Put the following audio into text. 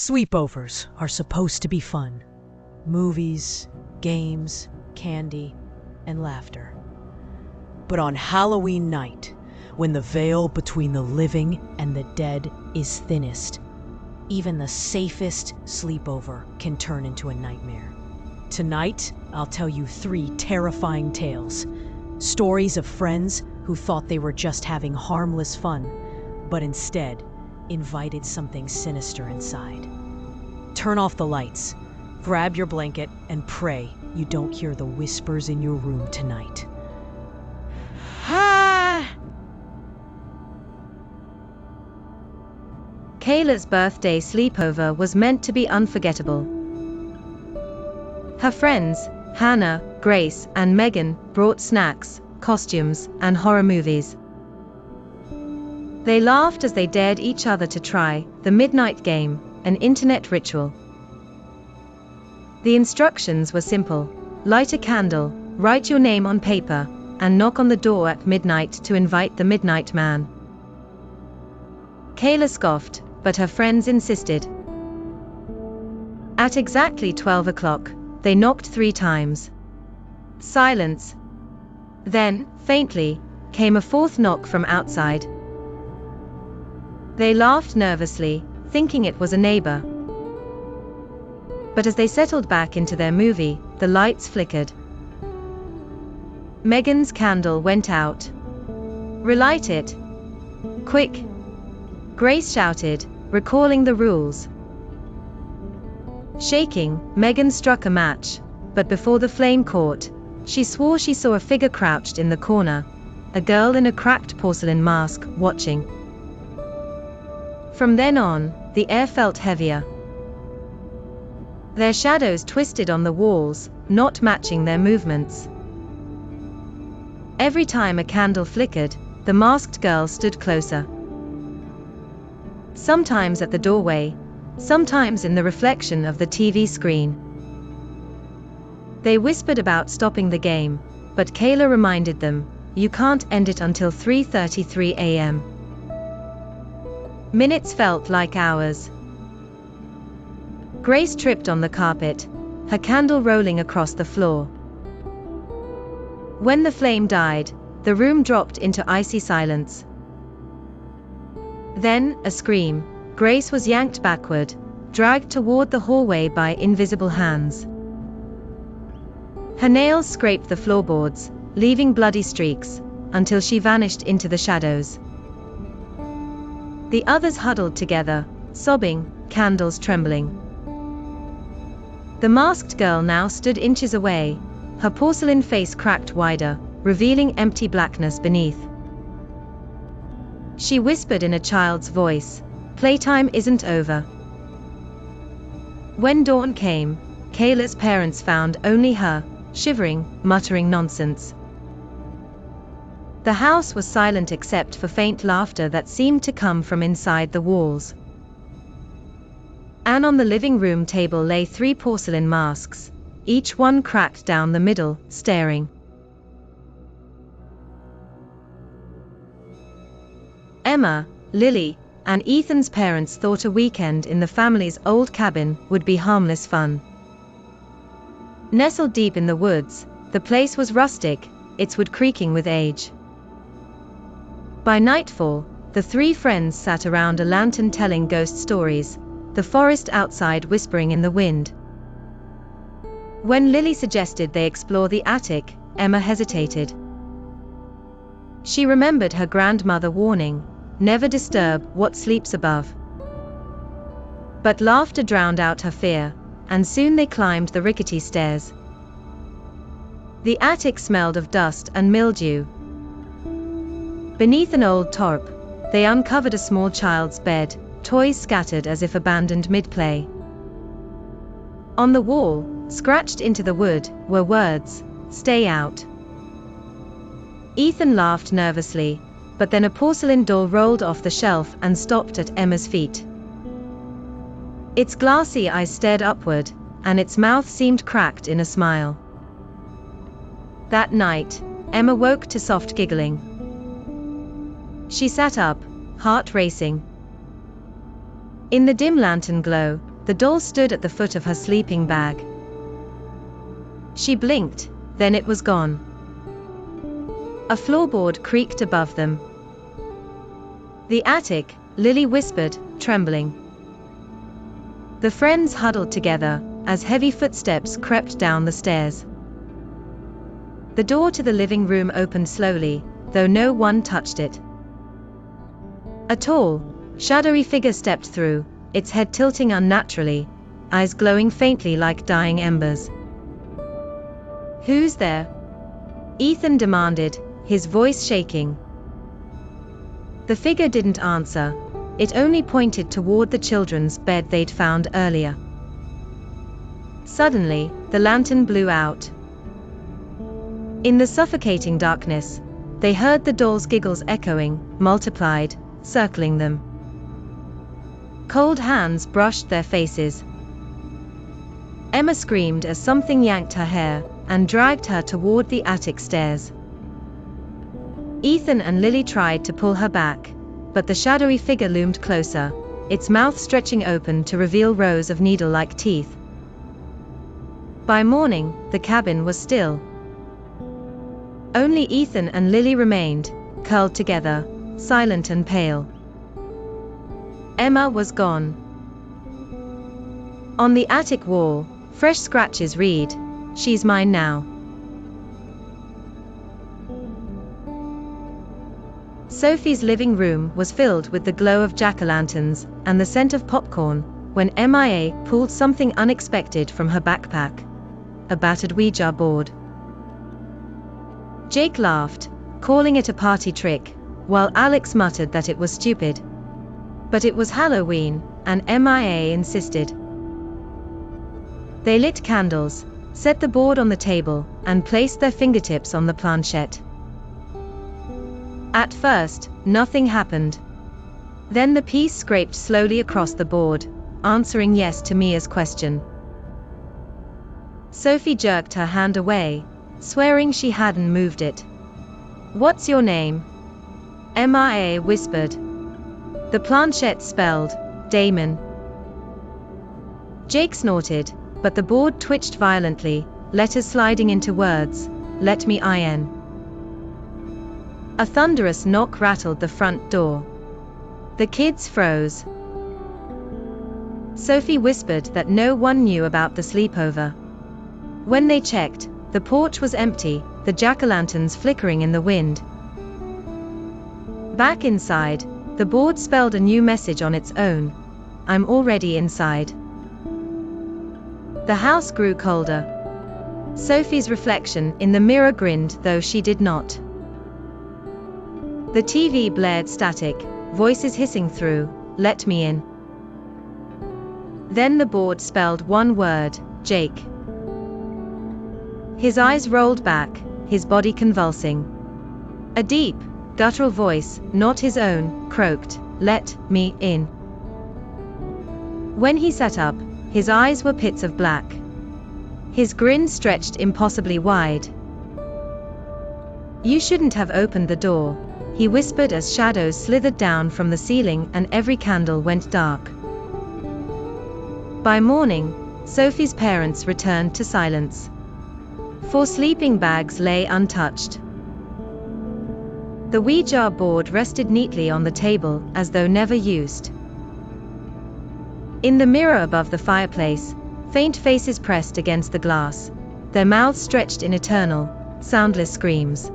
Sleepovers are supposed to be fun. Movies, games, candy, and laughter. But on Halloween night, when the veil between the living and the dead is thinnest, even the safest sleepover can turn into a nightmare. Tonight, I'll tell you 3 terrifying tales. Stories of friends who thought they were just having harmless fun, but instead invited something sinister inside. Turn off the lights, grab your blanket, and pray you don't hear the whispers in your room tonight. Kayla's birthday sleepover was meant to be unforgettable. Her friends, Hannah, Grace, and Megan, brought snacks, costumes, and horror movies. They laughed as they dared each other to try the midnight game, an internet ritual. The instructions were simple: light a candle, write your name on paper, and knock on the door at midnight to invite the Midnight Man. Kayla scoffed, but her friends insisted. At exactly 12 o'clock, they knocked 3 times. Silence. Then, faintly, came a 4th knock from outside. They laughed nervously, thinking it was a neighbor. But as they settled back into their movie, the lights flickered. Megan's candle went out. "Relight it. Quick!" Grace shouted, recalling the rules. Shaking, Megan struck a match, but before the flame caught, she swore she saw a figure crouched in the corner, a girl in a cracked porcelain mask, watching. From then on, the air felt heavier. Their shadows twisted on the walls, not matching their movements. Every time a candle flickered, the masked girl stood closer. Sometimes at the doorway, sometimes in the reflection of the TV screen. They whispered about stopping the game, but Kayla reminded them, "You can't end it until 3:33 a.m. Minutes felt like hours. Grace tripped on the carpet, her candle rolling across the floor. When the flame died, the room dropped into icy silence. Then, a scream. Grace was yanked backward, dragged toward the hallway by invisible hands. Her nails scraped the floorboards, leaving bloody streaks, until she vanished into the shadows. The others huddled together, sobbing, candles trembling. The masked girl now stood inches away, her porcelain face cracked wider, revealing empty blackness beneath. She whispered in a child's voice, "Playtime isn't over." When dawn came, Kayla's parents found only her, shivering, muttering nonsense. The house was silent except for faint laughter that seemed to come from inside the walls. And on the living room table lay 3 porcelain masks, each one cracked down the middle, staring. Emma, Lily, and Ethan's parents thought a weekend in the family's old cabin would be harmless fun. Nestled deep in the woods, the place was rustic, its wood creaking with age. By nightfall, the 3 friends sat around a lantern telling ghost stories, the forest outside whispering in the wind. When Lily suggested they explore the attic, Emma hesitated. She remembered her grandmother warning, "Never disturb what sleeps above." But laughter drowned out her fear, and soon they climbed the rickety stairs. The attic smelled of dust and mildew. Beneath an old tarp, they uncovered a small child's bed, toys scattered as if abandoned mid-play. On the wall, scratched into the wood, were words, "Stay out." Ethan laughed nervously, but then a porcelain doll rolled off the shelf and stopped at Emma's feet. Its glassy eyes stared upward, and its mouth seemed cracked in a smile. That night, Emma woke to soft giggling. She sat up, heart racing. In the dim lantern glow, the doll stood at the foot of her sleeping bag. She blinked, then it was gone. A floorboard creaked above them. "The attic," Lily whispered, trembling. The friends huddled together, as heavy footsteps crept down the stairs. The door to the living room opened slowly, though no one touched it. A tall, shadowy figure stepped through, its head tilting unnaturally, eyes glowing faintly like dying embers. "Who's there?" Ethan demanded, his voice shaking. The figure didn't answer, it only pointed toward the children's bed they'd found earlier. Suddenly, the lantern blew out. In the suffocating darkness, they heard the dolls' giggles echoing, multiplied, circling them. Cold hands brushed their faces. Emma screamed as something yanked her hair and dragged her toward the attic stairs. Ethan and Lily tried to pull her back, but the shadowy figure loomed closer, its mouth stretching open to reveal rows of needle-like teeth. By morning, the cabin was still. Only Ethan and Lily remained, curled together, silent and pale. Emma was gone. On the attic wall, fresh scratches read, "She's mine now." Sophie's living room was filled with the glow of jack-o'-lanterns and the scent of popcorn when MIA pulled something unexpected from her backpack, a battered Ouija board. Jake laughed, calling it a party trick, while Alex muttered that it was stupid. But it was Halloween, and MIA insisted. They lit candles, set the board on the table, and placed their fingertips on the planchette. At first, nothing happened. Then the piece scraped slowly across the board, answering yes to Mia's question. Sophie jerked her hand away, swearing she hadn't moved it. "What's your name?" MIA whispered. The planchette spelled, "Damon." Jake snorted, but the board twitched violently, letters sliding into words, "Let me in." A thunderous knock rattled the front door. The kids froze. Sophie whispered that no one knew about the sleepover. When they checked, the porch was empty, the jack-o'-lanterns flickering in the wind. Back inside, the board spelled a new message on its own, "I'm already inside." The house grew colder. Sophie's reflection in the mirror grinned, though she did not. The TV blared static, voices hissing through, "Let me in." Then the board spelled one word, "Jake." His eyes rolled back, his body convulsing. A deep, guttural voice, not his own, croaked, "Let me in." When he sat up, his eyes were pits of black. His grin stretched impossibly wide. "You shouldn't have opened the door," he whispered as shadows slithered down from the ceiling and every candle went dark. By morning, Sophie's parents returned to silence. 4 sleeping bags lay untouched. The Ouija board rested neatly on the table as though never used. In the mirror above the fireplace, faint faces pressed against the glass, their mouths stretched in eternal, soundless screams.